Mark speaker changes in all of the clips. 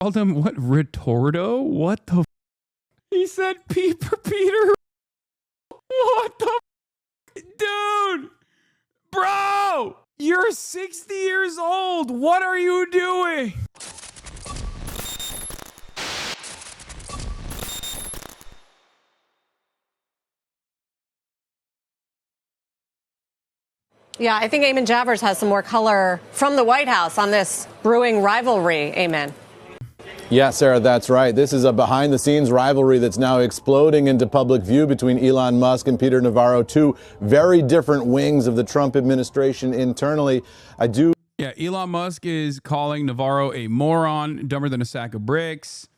Speaker 1: called him what? Retordo? What the? He said Peter. What the? Dude, bro, you're 60 years old. What are you doing?
Speaker 2: Yeah, I think Eamon Javers has some more color from the White House on this brewing rivalry. Eamon.
Speaker 3: Yeah, Sarah, that's right. This is a behind-the-scenes rivalry that's now exploding into public view between Elon Musk and Peter Navarro, two very different wings of the Trump administration internally.
Speaker 1: Yeah, Elon Musk is calling Navarro a moron, dumber than a sack of bricks.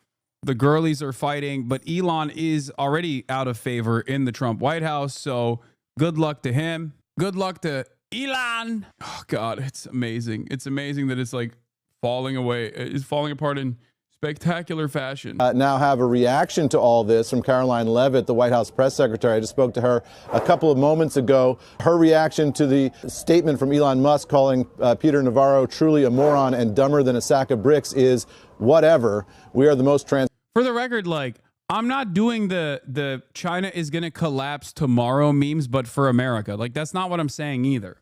Speaker 1: The girlies are fighting, but Elon is already out of favor in the Trump White House, so good luck to him. Good luck to Elon. Oh, God, it's amazing. It's amazing that it's like falling away. It's falling apart in spectacular fashion.
Speaker 3: Now have a reaction to all this from Caroline Leavitt, the White House press secretary. I just spoke to her a couple of moments ago. Her reaction to the statement from Elon Musk calling Peter Navarro truly a moron and dumber than a sack of bricks is whatever. We are the most
Speaker 1: For the record, like, I'm not doing the China is going to collapse tomorrow memes, but for America. Like, that's not what I'm saying either.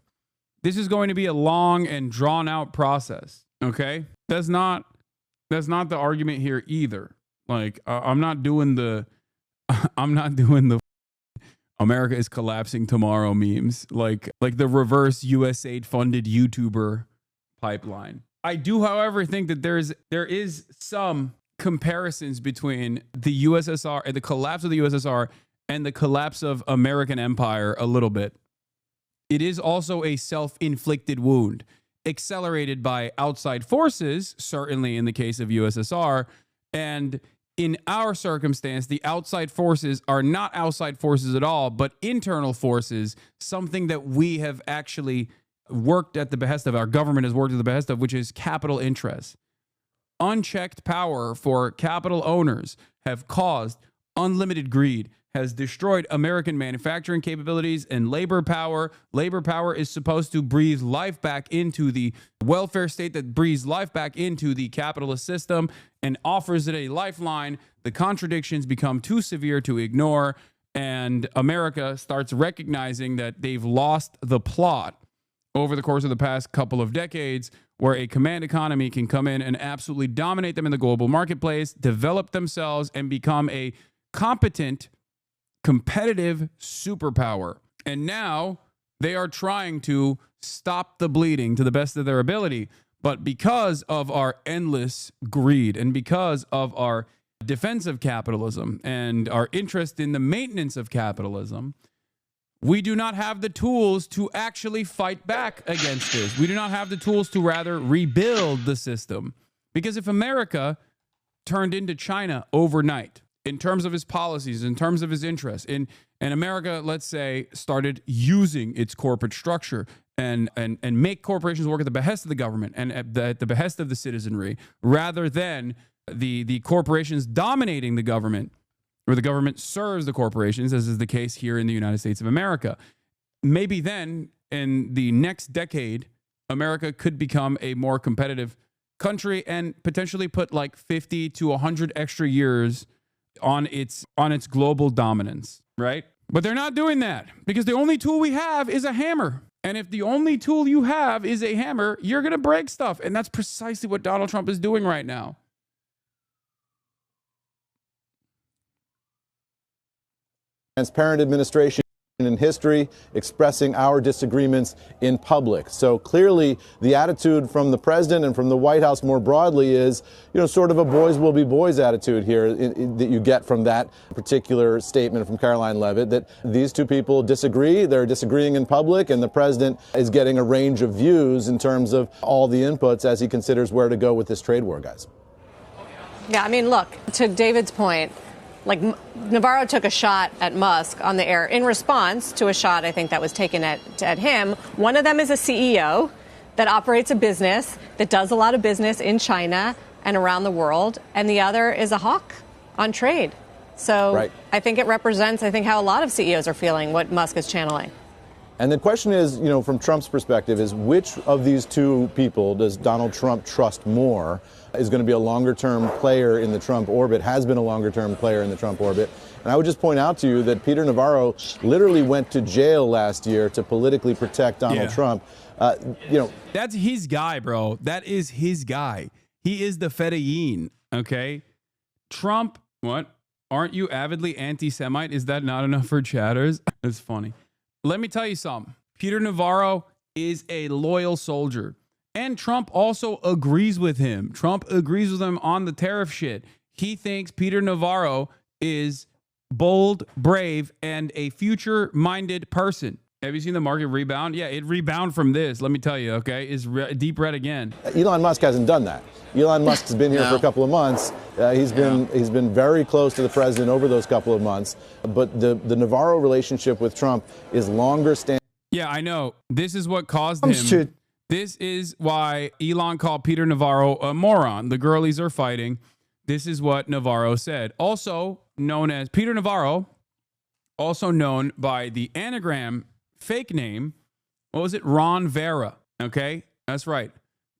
Speaker 1: This is going to be a long and drawn out process. Okay? That's not the argument here either. Like, I'm not doing the America is collapsing tomorrow memes, like the reverse USAID funded YouTuber pipeline. I do, however, think that there is some comparisons between the USSR and the collapse of the USSR and the collapse of American empire a little bit. It is also a self-inflicted wound, accelerated by outside forces, certainly in the case of USSR. And in our circumstance, the outside forces are not outside forces at all, but internal forces, something that we have actually worked at the behest of, our government has worked at the behest of, which is capital interests. Unchecked power for capital owners have caused unlimited greed, has destroyed American manufacturing capabilities and labor power. Labor power is supposed to breathe life back into the welfare state that breathes life back into the capitalist system and offers it a lifeline. The contradictions become too severe to ignore, and America starts recognizing that they've lost the plot over the course of the past couple of decades, where a command economy can come in and absolutely dominate them in the global marketplace, develop themselves, and become a competent, competitive superpower. And now they are trying to stop the bleeding to the best of their ability. But because of our endless greed and because of our defense of capitalism and our interest in the maintenance of capitalism, we do not have the tools to actually fight back against this. We do not have the tools to rather rebuild the system. Because if America turned into China overnight, in terms of his policies, in terms of his interests, and America, let's say, started using its corporate structure and make corporations work at the behest of the government and at the behest of the citizenry, rather than the corporations dominating the government, where the government serves the corporations, as is the case here in the United States of America. Maybe then, in the next decade, America could become a more competitive country and potentially put like 50 to 100 extra years on its global dominance, right? But they're not doing that because the only tool we have is a hammer. And if the only tool you have is a hammer, you're going to break stuff. And that's precisely what Donald Trump is doing right now.
Speaker 3: Transparent administration in history, expressing our disagreements in public. So clearly the attitude from the president and from the White House more broadly is, sort of a boys will be boys attitude here that you get from that particular statement from Caroline Leavitt, that these two people disagree, they're disagreeing in public, and the president is getting a range of views in terms of all the inputs as he considers where to go with this trade war, guys.
Speaker 2: Yeah, I mean, look, to David's point, like Navarro took a shot at Musk on the air in response to a shot, I think, that was taken at him. One of them is a CEO that operates a business that does a lot of business in China and around the world. And the other is a hawk on trade. So right. I think it represents, how a lot of CEOs are feeling what Musk is channeling.
Speaker 3: And the question is, from Trump's perspective, is which of these two people does Donald Trump trust more, is going to be a longer-term player in the Trump orbit, has been a longer-term player in the Trump orbit. And I would just point out to you that Peter Navarro literally went to jail last year to politically protect Donald Trump.
Speaker 1: That's his guy, bro. That is his guy. He is the Fedayeen, okay? Trump, what? Aren't you avidly anti-Semite? Is that not enough for chatters? It's funny. Let me tell you something. Peter Navarro is a loyal soldier. And Trump also agrees with him. Trump agrees with him on the tariff shit. He thinks Peter Navarro is bold, brave, and a future-minded person. Have you seen the market rebound? Yeah, it rebound from this. Let me tell you, okay? It's deep red again.
Speaker 3: Elon Musk hasn't done that. Elon Musk has been here for a couple of months. He's been very close to the president over those couple of months. But the Navarro relationship with Trump is longer standing.
Speaker 1: Yeah, I know. This is what caused him. This is why Elon called Peter Navarro a moron. The girlies are fighting. This is what Navarro said. Also known as Peter Navarro, also known by the anagram fake name, what was it? Ron Vera. Okay, that's right.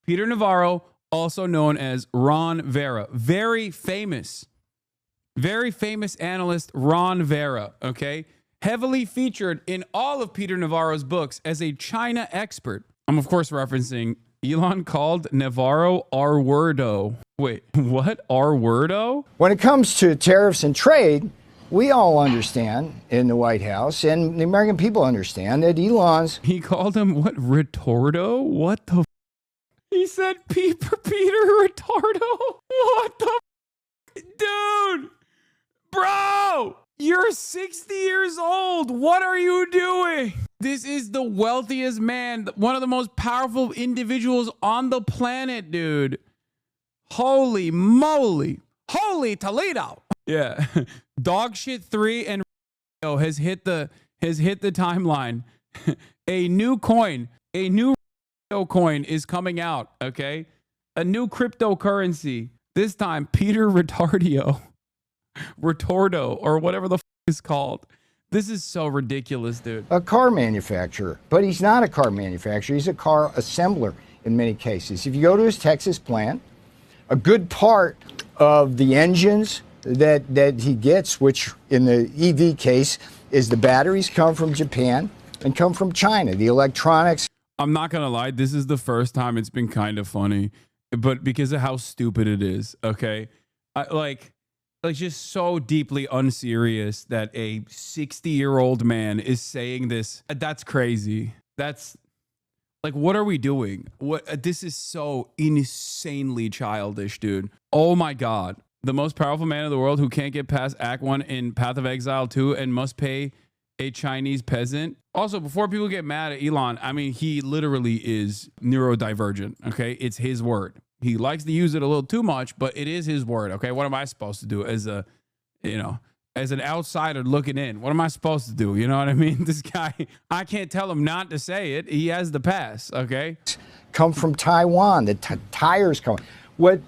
Speaker 1: Peter Navarro, also known as Ron Vera. Very famous analyst Ron Vera. Okay, heavily featured in all of Peter Navarro's books as a China expert. I'm of course referencing Elon called Navarro R-wordo. Wait, what? R-wordo?
Speaker 4: When it comes to tariffs and trade, we all understand in the White House, and the American people understand, that
Speaker 1: He called him, what, retordo? What the He said Peter retardo? What the Dude! Bro! You're 60 years old! What are you doing? This is the wealthiest man, one of the most powerful individuals on the planet, dude. Holy moly. Holy Toledo! Yeah. Dog shit 3 and has hit the timeline. A new coin is coming out, okay? A new cryptocurrency. This time Peter Retardo, or whatever the is called. This is so ridiculous, dude.
Speaker 4: A car manufacturer, but he's not a car manufacturer. He's a car assembler in many cases. If you go to his Texas plant, a good part of the engines that he gets, which in the EV case is the batteries, come from Japan and come from China. The electronics.
Speaker 1: I'm not going to lie. This is the first time it's been kind of funny, but because of how stupid it is. Okay. Like just so deeply unserious that a 60-year-old man is saying this. That's crazy. That's like, what are we doing? This is so insanely childish, dude. Oh my God. The most powerful man in the world who can't get past Act 1 in Path of Exile 2 and must pay a Chinese peasant. Also, before people get mad at Elon, I mean, he literally is neurodivergent, okay? It's his word. He likes to use it a little too much, but it is his word, okay? What am I supposed to do as an outsider looking in? What am I supposed to do? You know what I mean? This guy, I can't tell him not to say it. He has the pass, okay?
Speaker 4: Come from Taiwan. The tires come. What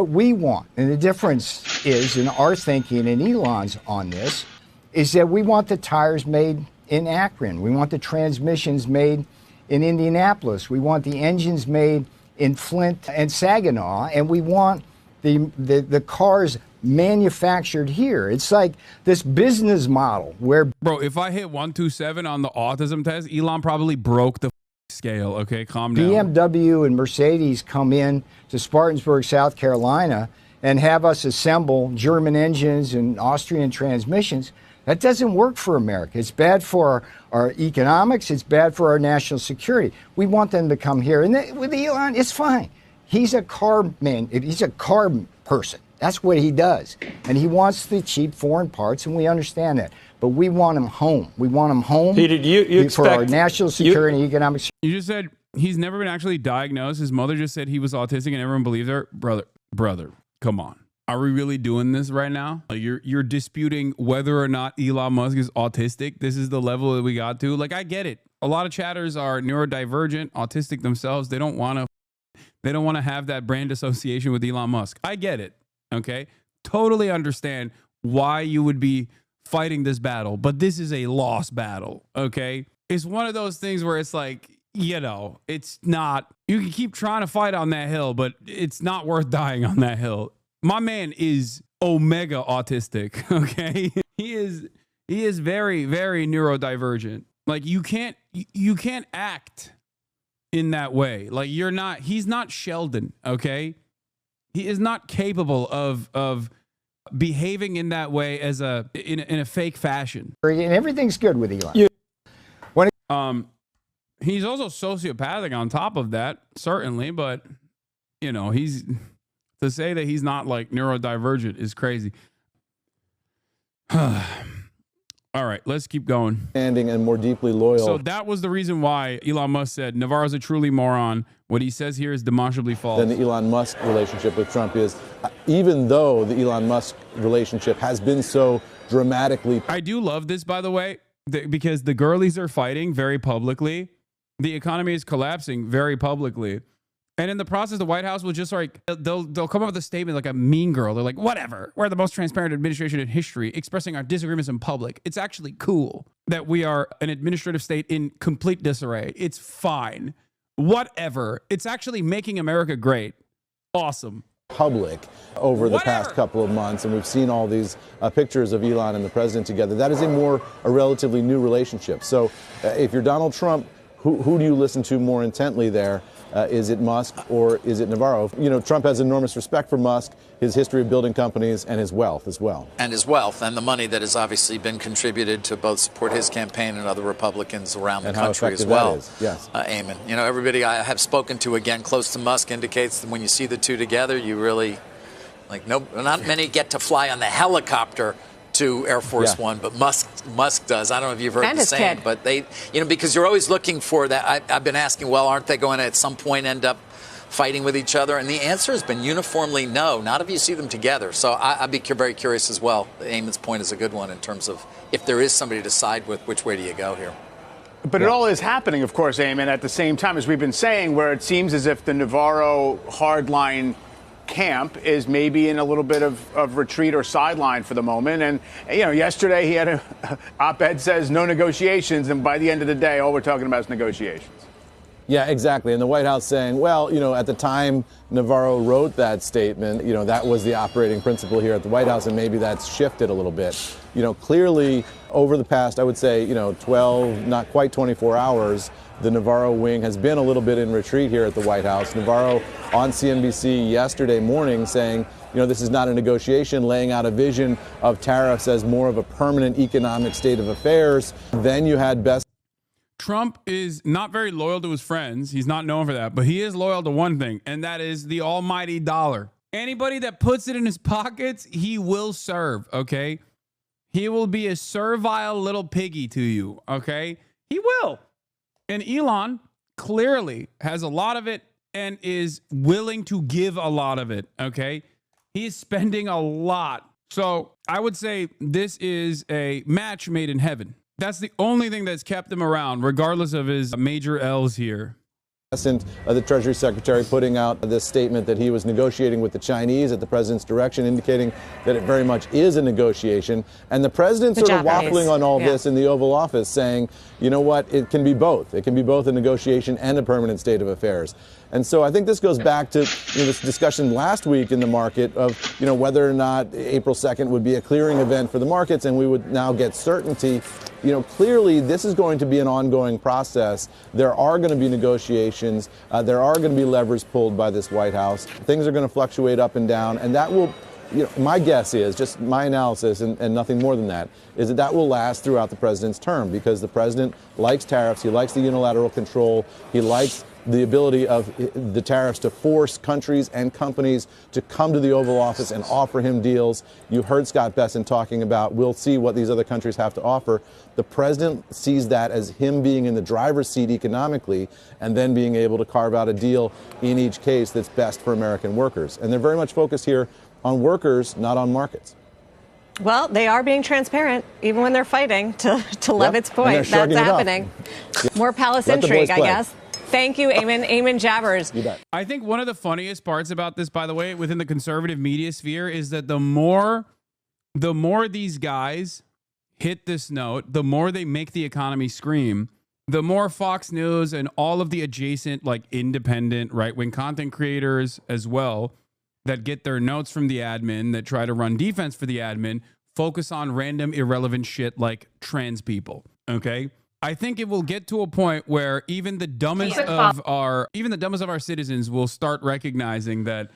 Speaker 4: we want, and the difference is in our thinking and Elon's on this, is that we want the tires made in Akron. We want the transmissions made in Indianapolis. We want the engines made in Flint and Saginaw, and we want the cars manufactured here. It's like this business model where...
Speaker 1: Bro, if I hit 127 on the autism test, Elon probably broke the scale, okay? Calm down.
Speaker 4: BMW and Mercedes come in to Spartanburg, South Carolina, and have us assemble German engines and Austrian transmissions. That doesn't work for America. It's bad for our economics. It's bad for our national security. We want them to come here. And with Elon, it's fine. He's a car man. He's a car person. That's what he does. And he wants the cheap foreign parts, and we understand that. But we want him home. We want him home for our national security and economic security.
Speaker 1: You just said he's never been actually diagnosed. His mother just said he was autistic, and everyone believes her. Brother, come on. Are we really doing this right now? Like you're disputing whether or not Elon Musk is autistic. This is the level that we got to. Like, I get it. A lot of chatters are neurodivergent, autistic themselves. They don't want to have that brand association with Elon Musk. I get it. Okay. Totally understand why you would be fighting this battle, but this is a lost battle. Okay. it's one of those things where it's like, you know, it's not, you can keep trying to fight on that hill, but it's not worth dying on that hill. My man is omega autistic, okay? He is very, very neurodivergent. Like you can't act in that way. Like he's not Sheldon, okay? He is not capable of behaving in that way as in a fake fashion.
Speaker 4: And everything's good with Elon. Yeah.
Speaker 1: He's also sociopathic on top of that, certainly, but you know, to say that he's not like neurodivergent is crazy. All right, let's keep going.
Speaker 3: Standing and more deeply loyal.
Speaker 1: So that was the reason why Elon Musk said Navarro's a truly moron. What he says here is demonstrably false.
Speaker 3: Then the Elon Musk relationship with Trump is, even though the Elon Musk relationship has been so dramatically.
Speaker 1: I do love this, by the way, because the girlies are fighting very publicly. The economy is collapsing very publicly. And in the process, the White House will just like, they'll come up with a statement like a mean girl. They're like, whatever, we're the most transparent administration in history, expressing our disagreements in public. It's actually cool that we are an administrative state in complete disarray. It's fine. Whatever. It's actually making America great. Awesome.
Speaker 3: Public over the past couple of months, and we've seen all these pictures of Elon and the president together. That is a relatively new relationship. So if you're Donald Trump, who do you listen to more intently there? Is it Musk or is it Navarro? You know, Trump has enormous respect for Musk, his history of building companies, and his wealth as well.
Speaker 5: And his wealth and the money that has obviously been contributed to both support his campaign and other Republicans around the country as well.
Speaker 3: That is. Yes.
Speaker 5: Eamon, you know, everybody I have spoken to, again, close to Musk indicates that when you see the two together, you really, not many get to fly on the helicopter to Air Force One, but Musk does. I don't know if you've heard the saying, but they, you know, because you're always looking for that. I've been asking, well, aren't they going to at some point end up fighting with each other? And the answer has been uniformly no. Not if you see them together. So I'd be very curious as well. Eamon's point is a good one in terms of if there is somebody to side with, which way do you go here?
Speaker 6: But it all is happening, of course, Eamon, at the same time, as we've been saying, where it seems as if the Navarro hardline camp is maybe in a little bit of retreat or sideline for the moment. And, you know, yesterday he had an op-ed says no negotiations, and by the end of the day, all we're talking about is negotiations.
Speaker 3: Yeah, exactly. And the White House saying, well, you know, at the time Navarro wrote that statement, you know, that was the operating principle here at the White House, and maybe that's shifted a little bit. You know, clearly over the past, I would say, you know, 12, not quite 24 hours, the Navarro wing has been a little bit in retreat here at the White House. Navarro on CNBC yesterday morning saying, you know, this is not a negotiation, laying out a vision of tariffs as more of a permanent economic state of affairs. Then you had
Speaker 1: Trump is not very loyal to his friends. He's not known for that, but he is loyal to one thing, and that is the almighty dollar. Anybody that puts it in his pockets, he will serve, okay? He will be a servile little piggy to you, okay? He will. And Elon clearly has a lot of it and is willing to give a lot of it, okay? He's spending a lot. So I would say this is a match made in heaven. That's the only thing that's kept him around, regardless of his major L's here.
Speaker 3: The Treasury Secretary putting out this statement that he was negotiating with the Chinese at the president's direction, indicating that it very much is a negotiation. And the president sort of waffling on all this in the Oval Office, saying, you know what, it can be both. It can be both a negotiation and a permanent state of affairs. And so I think this goes back to this discussion last week in the market of, whether or not April 2nd would be a clearing event for the markets and we would now get certainty. Clearly this is going to be an ongoing process. There are going to be negotiations. There are going to be levers pulled by this White House. Things are going to fluctuate up and down, and that will, my guess is, just my analysis and nothing more than that, is that will last throughout the president's term, because the president likes tariffs. He likes the unilateral control. He likes the ability of the tariffs to force countries and companies to come to the Oval Office and offer him deals. You heard Scott Bessent talking about, we'll see what these other countries have to offer. The president sees that as him being in the driver's seat economically and then being able to carve out a deal in each case that's best for American workers. And they're very much focused here on workers, not on markets.
Speaker 2: Well, they are being transparent, even when they're fighting, to Levitt's point. That's happening. More palace intrigue, I guess. Thank you, Eamon Javers.
Speaker 3: You bet.
Speaker 1: I think one of the funniest parts about this, by the way, within the conservative media sphere, is that the more these guys hit this note, the more they make the economy scream, the more Fox News and all of the adjacent, like independent right-wing content creators as well that get their notes from the admin, that try to run defense for the admin, focus on random irrelevant shit like trans people. Okay. I think it will get to a point where even the dumbest of our citizens will start recognizing that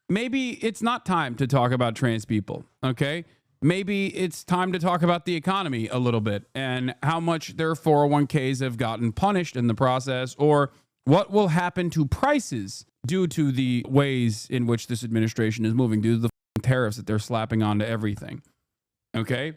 Speaker 1: maybe it's not time to talk about trans people. Okay. Maybe it's time to talk about the economy a little bit and how much their 401ks have gotten punished in the process, or what will happen to prices due to the ways in which this administration is moving, due to the tariffs that they're slapping onto everything. Okay.